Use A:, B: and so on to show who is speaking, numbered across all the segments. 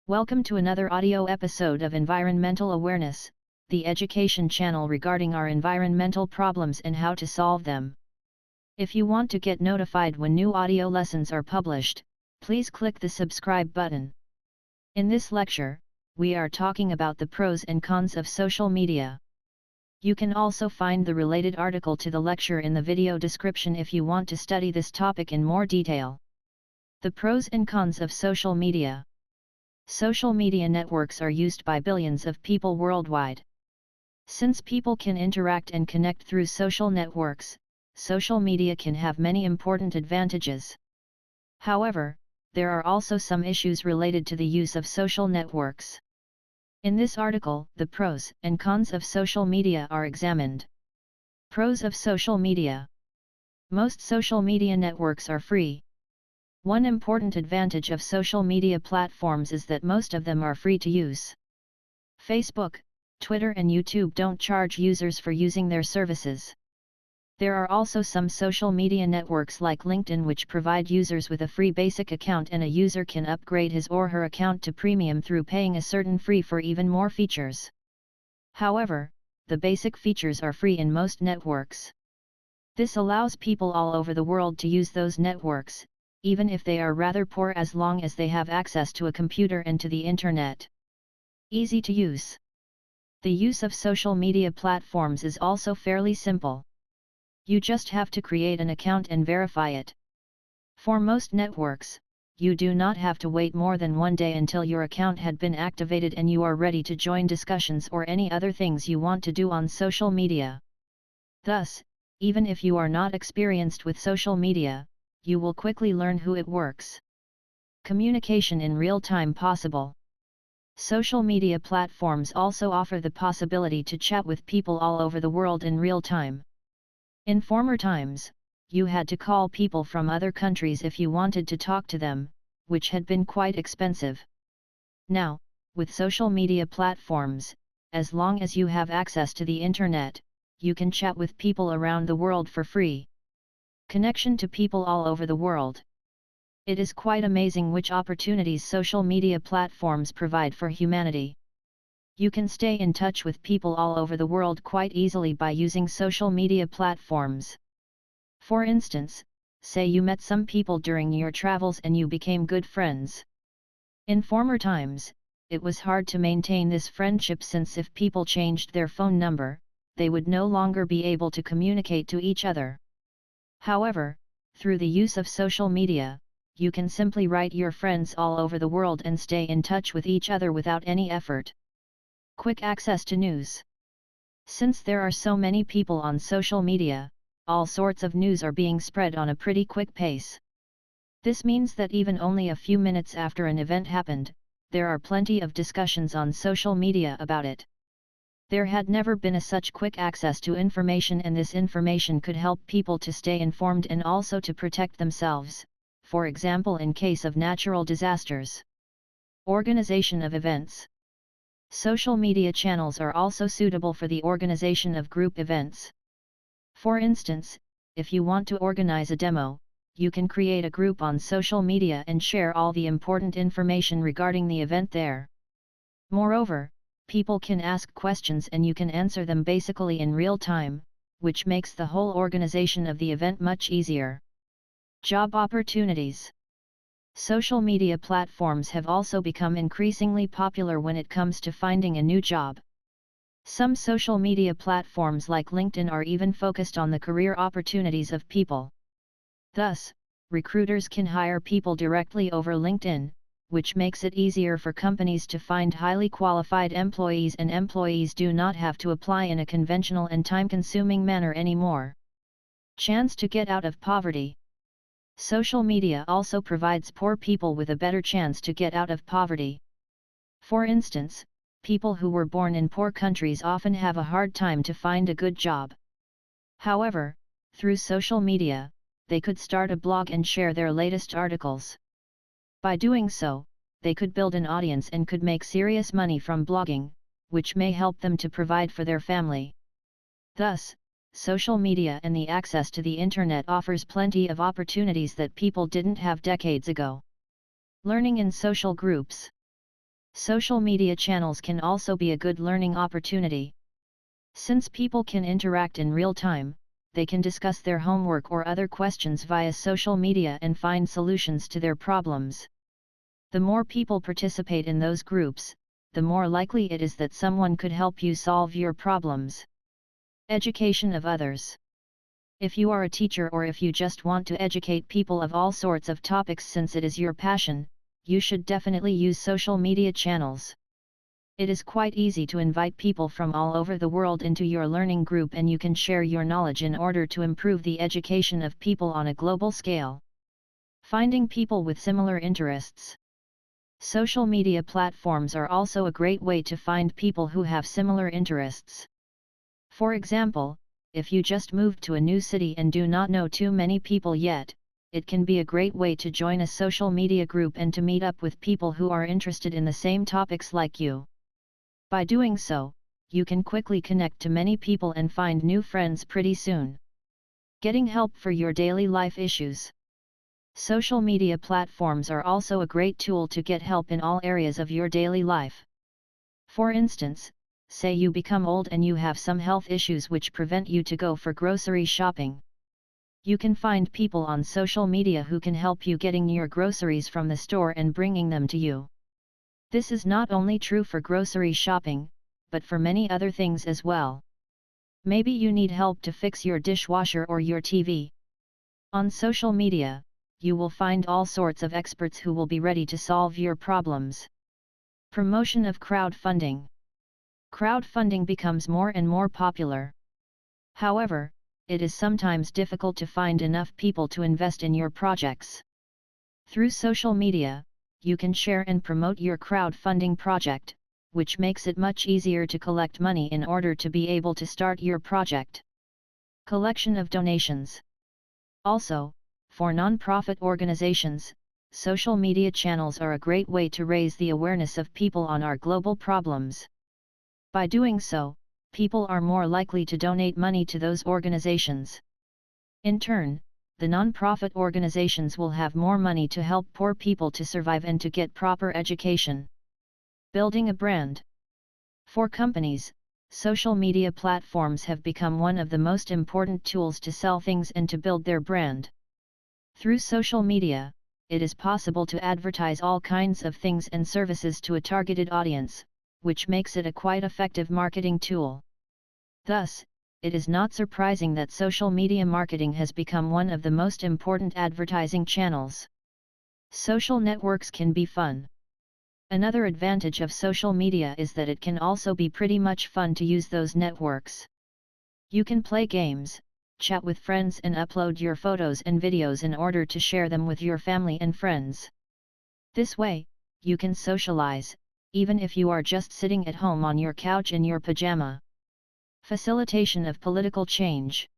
A: Welcome to another audio episode of Environmental Awareness, the education channel regarding our environmental problems and how to solve them. If you want to get notified when new audio lessons are published, please click the subscribe button. In this lecture, we are talking about the pros and cons of social media. You can also find the related article to the lecture in the video description if you want to study this topic in more detail. The pros and cons of social media. Social media networks are used by billions of people worldwide. Since people can interact and connect through social networks, social media can have many important advantages. However, there are also some issues related to the use of social networks. In this article, the pros and cons of social media are examined. Pros of social media. Most social media networks are free. One important advantage of social media platforms is that most of them are free to use. Facebook, Twitter and YouTube don't charge users for using their services. There are also some social media networks like LinkedIn which provide users with a free basic account, and a user can upgrade his or her account to premium through paying a certain fee for even more features. However, the basic features are free in most networks. This allows people all over the world to use those networks, even if they are rather poor, as long as they have access to a computer and to the internet. Easy to use. The use of social media platforms is also fairly simple. You just have to create an account and verify it. For most networks, you do not have to wait more than one day until your account had been activated and you are ready to join discussions or any other things you want to do on social media. Thus, even if you are not experienced with social media, you will quickly learn how it works. Communication in real time possible. Social media platforms also offer the possibility to chat with people all over the world in real time. In former times, you had to call people from other countries if you wanted to talk to them, which had been quite expensive. Now, with social media platforms, as long as you have access to the internet, you can chat with people around the world for free. Connection to people all over the world. It is quite amazing which opportunities social media platforms provide for humanity. You can stay in touch with people all over the world quite easily by using social media platforms. For instance, say you met some people during your travels and you became good friends. In former times, it was hard to maintain this friendship, since if people changed their phone number, they would no longer be able to communicate to each other. However, through the use of social media, you can simply write your friends all over the world and stay in touch with each other without any effort. Quick access to news. Since there are so many people on social media, all sorts of news are being spread on a pretty quick pace. This means that even only a few minutes after an event happened, there are plenty of discussions on social media about it. There had never been such quick access to information, and this information could help people to stay informed and also to protect themselves, for example in case of natural disasters. Organization of events. Social media channels are also suitable for the organization of group events. For instance, if you want to organize a demo, you can create a group on social media and share all the important information regarding the event there. Moreover, people can ask questions and you can answer them basically in real time, which makes the whole organization of the event much easier. Job opportunities. Social media platforms have also become increasingly popular when it comes to finding a new job. Some social media platforms like LinkedIn are even focused on the career opportunities of people. Thus, recruiters can hire people directly over LinkedIn, which makes it easier for companies to find highly qualified employees, and employees do not have to apply in a conventional and time-consuming manner anymore. Chance to get out of poverty. Social media also provides poor people with a better chance to get out of poverty. For instance, people who were born in poor countries often have a hard time to find a good job. However, through social media, they could start a blog and share their latest articles. By doing so, they could build an audience and could make serious money from blogging, which may help them to provide for their family. Thus, social media and the access to the internet offers plenty of opportunities that people didn't have decades ago. Learning in social groups. Social media channels can also be a good learning opportunity. Since people can interact in real time, they can discuss their homework or other questions via social media and find solutions to their problems. The more people participate in those groups, the more likely it is that someone could help you solve your problems. Education of others. If you are a teacher or if you just want to educate people of all sorts of topics since it is your passion, you should definitely use social media channels. It is quite easy to invite people from all over the world into your learning group and you can share your knowledge in order to improve the education of people on a global scale. Finding people with similar interests. Social media platforms are also a great way to find people who have similar interests. For example, if you just moved to a new city and do not know too many people yet, it can be a great way to join a social media group and to meet up with people who are interested in the same topics like you. By doing so, you can quickly connect to many people and find new friends pretty soon. Getting help for your daily life issues. Social media platforms are also a great tool to get help in all areas of your daily life. For instance, say you become old and you have some health issues which prevent you to go for grocery shopping. You can find people on social media who can help you getting your groceries from the store and bringing them to you. This is not only true for grocery shopping, but for many other things as well. Maybe you need help to fix your dishwasher or your TV. On social media, you will find all sorts of experts who will be ready to solve your problems. Promotion of crowdfunding. Crowdfunding becomes more and more popular. However, it is sometimes difficult to find enough people to invest in your projects. Through social media, you can share and promote your crowdfunding project, which makes it much easier to collect money in order to be able to start your project. Collection of donations. Also, for non-profit organizations, social media channels are a great way to raise the awareness of people on our global problems. By doing so, people are more likely to donate money to those organizations. In turn, the non-profit organizations will have more money to help poor people to survive and to get proper education. Building a brand. For companies, social media platforms have become one of the most important tools to sell things and to build their brand. Through social media, it is possible to advertise all kinds of things and services to a targeted audience, which makes it a quite effective marketing tool. Thus, it is not surprising that social media marketing has become one of the most important advertising channels. Social networks can be fun. Another advantage of social media is that it can also be pretty much fun to use those networks. You can play games, chat with friends and upload your photos and videos in order to share them with your family and friends. This way, you can socialize, even if you are just sitting at home on your couch in your pajama. Facilitation of political change.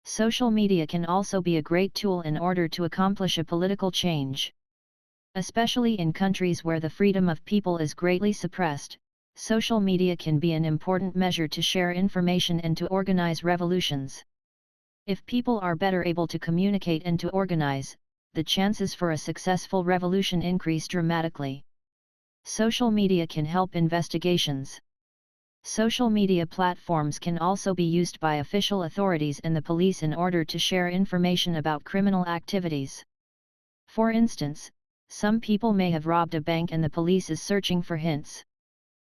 A: Social media can also be a great tool in order to accomplish a political change. Especially in countries where the freedom of people is greatly suppressed, social media can be an important measure to share information and to organize revolutions. If people are better able to communicate and to organize, the chances for a successful revolution increase dramatically. Social media can help investigations. Social media platforms can also be used by official authorities and the police in order to share information about criminal activities. For instance, some people may have robbed a bank and the police is searching for hints.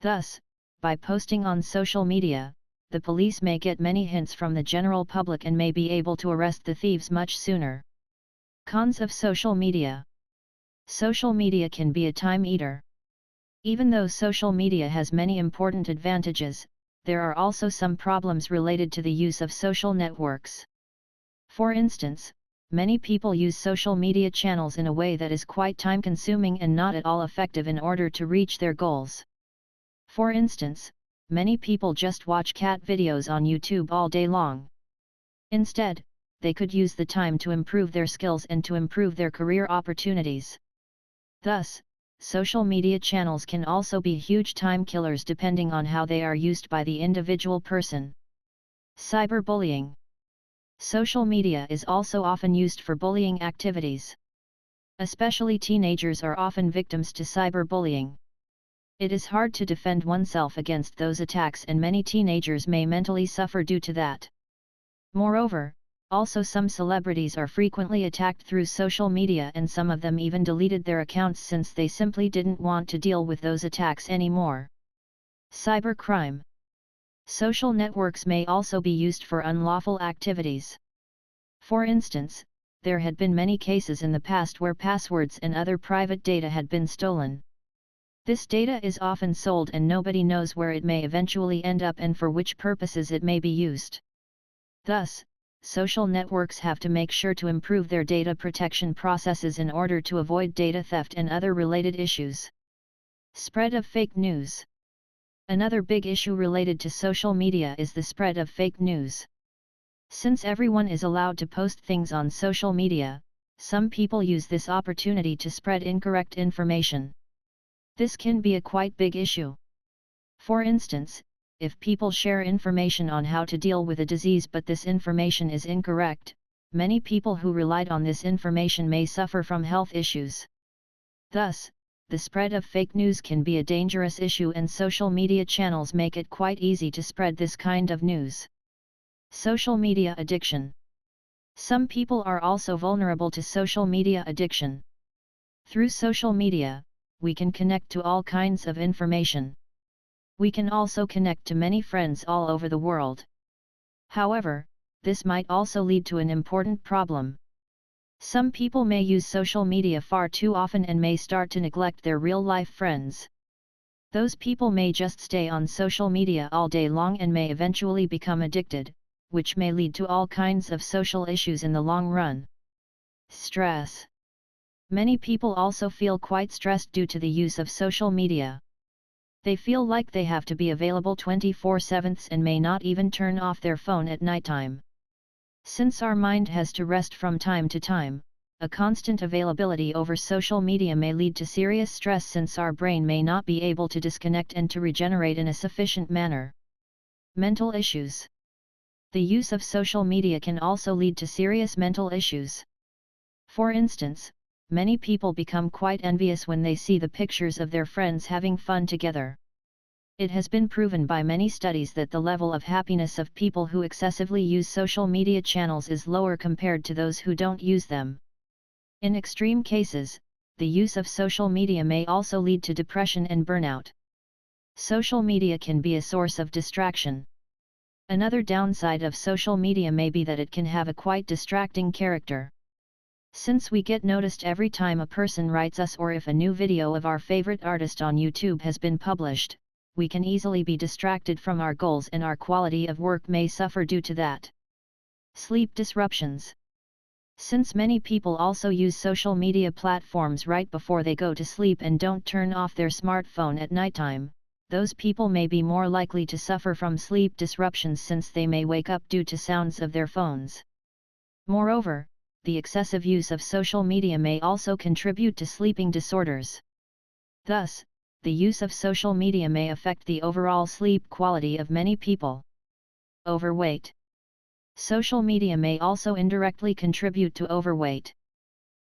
A: Thus, by posting on social media, the police may get many hints from the general public and may be able to arrest the thieves much sooner. Cons of social media. Social media can be a time eater. Even though social media has many important advantages, there are also some problems related to the use of social networks. For instance, many people use social media channels in a way that is quite time-consuming and not at all effective in order to reach their goals. For instance, many people just watch cat videos on YouTube all day long. Instead, they could use the time to improve their skills and to improve their career opportunities. Thus, social media channels can also be huge time killers depending on how they are used by the individual person. Cyberbullying. Social media is also often used for bullying activities. Especially teenagers are often victims to cyberbullying. It is hard to defend oneself against those attacks, and many teenagers may mentally suffer due to that. Moreover, also some celebrities are frequently attacked through social media, and some of them even deleted their accounts since they simply didn't want to deal with those attacks anymore. Cybercrime. Social networks may also be used for unlawful activities. For instance, there had been many cases in the past where passwords and other private data had been stolen. This data is often sold and nobody knows where it may eventually end up and for which purposes it may be used. Thus, social networks have to make sure to improve their data protection processes in order to avoid data theft and other related issues. Spread of fake news. Another big issue related to social media is the spread of fake news. Since everyone is allowed to post things on social media, some people use this opportunity to spread incorrect information. This can be a quite big issue. For instance, if people share information on how to deal with a disease but this information is incorrect, many people who relied on this information may suffer from health issues. Thus, the spread of fake news can be a dangerous issue, and social media channels make it quite easy to spread this kind of news. Social media addiction. Some people are also vulnerable to social media addiction. Through social media, we can connect to all kinds of information. We can also connect to many friends all over the world. However, this might also lead to an important problem. Some people may use social media far too often and may start to neglect their real-life friends. Those people may just stay on social media all day long and may eventually become addicted, which may lead to all kinds of social issues in the long run. Stress. Many people also feel quite stressed due to the use of social media. They feel like they have to be available 24/7 and may not even turn off their phone at nighttime. Since our mind has to rest from time to time, a constant availability over social media may lead to serious stress since our brain may not be able to disconnect and to regenerate in a sufficient manner. Mental issues. The use of social media can also lead to serious mental issues. For instance, many people become quite envious when they see the pictures of their friends having fun together. It has been proven by many studies that the level of happiness of people who excessively use social media channels is lower compared to those who don't use them. In extreme cases, the use of social media may also lead to depression and burnout. Social media can be a source of distraction. Another downside of social media may be that it can have a quite distracting character. Since we get noticed every time a person writes us or if a new video of our favorite artist on YouTube has been published, we can easily be distracted from our goals and our quality of work may suffer due to that. Sleep disruptions. Since many people also use social media platforms right before they go to sleep and don't turn off their smartphone at nighttime, those people may be more likely to suffer from sleep disruptions since they may wake up due to sounds of their phones. Moreover, the excessive use of social media may also contribute to sleeping disorders. Thus, the use of social media may affect the overall sleep quality of many people. Overweight. Social media may also indirectly contribute to overweight.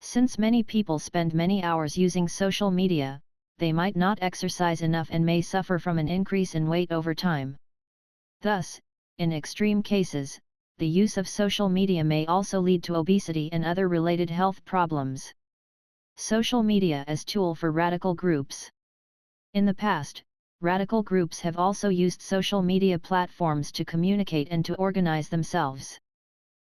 A: Since many people spend many hours using social media, they might not exercise enough and may suffer from an increase in weight over time. Thus, in extreme cases, the use of social media may also lead to obesity and other related health problems. Social media as tool for radical groups. In the past, radical groups have also used social media platforms to communicate and to organize themselves.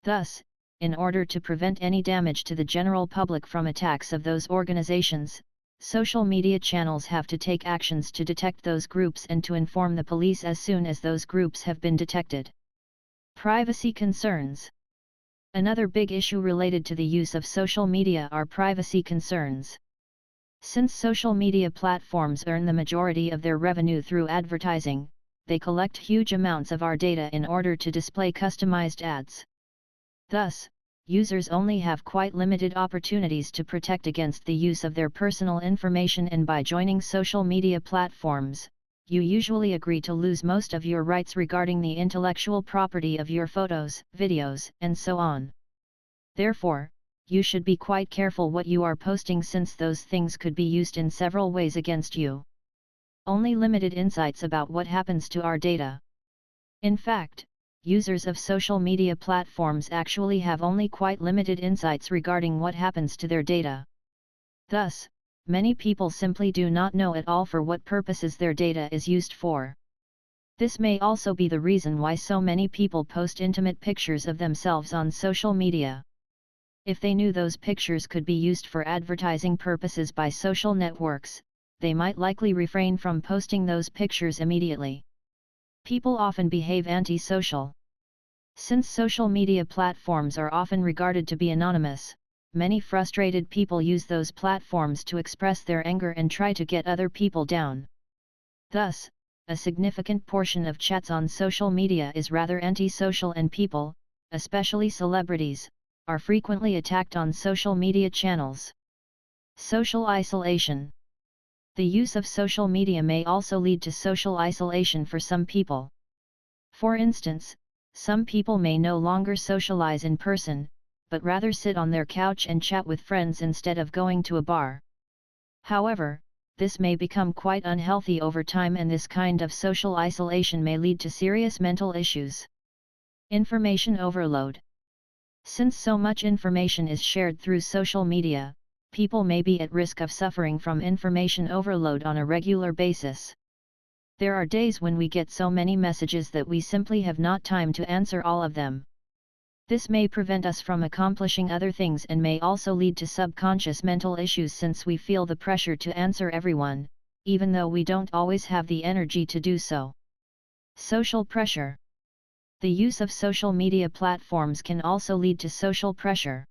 A: Thus, in order to prevent any damage to the general public from attacks of those organizations, social media channels have to take actions to detect those groups and to inform the police as soon as those groups have been detected. Privacy concerns. Another big issue related to the use of social media are privacy concerns. Since social media platforms earn the majority of their revenue through advertising, they collect huge amounts of our data in order to display customized ads. Thus, users only have quite limited opportunities to protect against the use of their personal information, and by joining social media platforms, you usually agree to lose most of your rights regarding the intellectual property of your photos, videos, and so on. Therefore, you should be quite careful what you are posting since those things could be used in several ways against you. only limited insights about what happens to our data. In fact, users of social media platforms actually have only quite limited insights regarding what happens to their data. Thus, many people simply do not know at all for what purposes their data is used for. This may also be the reason why so many people post intimate pictures of themselves on social media. If they knew those pictures could be used for advertising purposes by social networks, they might likely refrain from posting those pictures immediately. People often behave antisocial. Since social media platforms are often regarded to be anonymous, many frustrated people use those platforms to express their anger and try to get other people down. Thus, a significant portion of chats on social media is rather antisocial, and people, especially celebrities, are frequently attacked on social media channels. Social isolation. The use of social media may also lead to social isolation for some people. For instance, some people may no longer socialize in person, but rather sit on their couch and chat with friends instead of going to a bar. However, this may become quite unhealthy over time, and this kind of social isolation may lead to serious mental issues. Information overload. Since so much information is shared through social media, people may be at risk of suffering from information overload on a regular basis. There are days when we get so many messages that we simply have not time to answer all of them. This may prevent us from accomplishing other things and may also lead to subconscious mental issues, since we feel the pressure to answer everyone, even though we don't always have the energy to do so. Social pressure. The use of social media platforms can also lead to social pressure.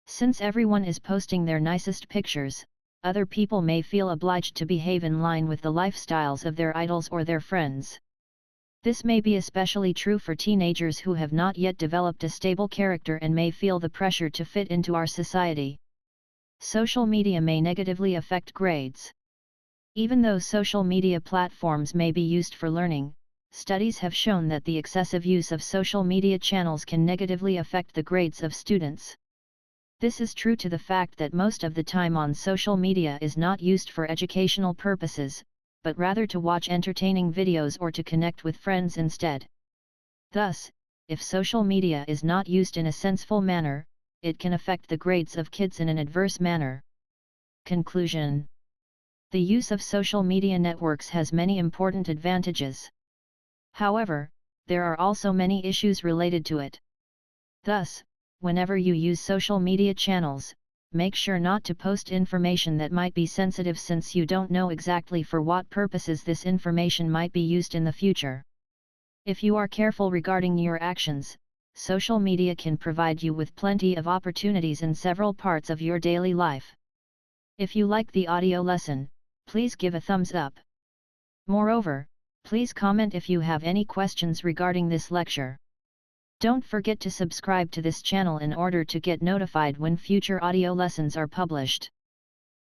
A: Since everyone is posting their nicest pictures, other people may feel obliged to behave in line with the lifestyles of their idols or their friends. This may be especially true for teenagers who have not yet developed a stable character and may feel the pressure to fit into our society. Social media may negatively affect grades. Even though social media platforms may be used for learning, studies have shown that the excessive use of social media channels can negatively affect the grades of students. This is true to the fact that most of the time on social media is not used for educational purposes, but rather to watch entertaining videos or to connect with friends instead. Thus, if social media is not used in a senseful manner, it can affect the grades of kids in an adverse manner. Conclusion. The use of social media networks has many important advantages. However, there are also many issues related to it. Thus, whenever you use social media channels, make sure not to post information that might be sensitive, since you don't know exactly for what purposes this information might be used in the future. If you are careful regarding your actions, social media can provide you with plenty of opportunities in several parts of your daily life. If you like the audio lesson, please give a thumbs up. Moreover, please comment if you have any questions regarding this lecture. Don't forget to subscribe to this channel in order to get notified when future audio lessons are published.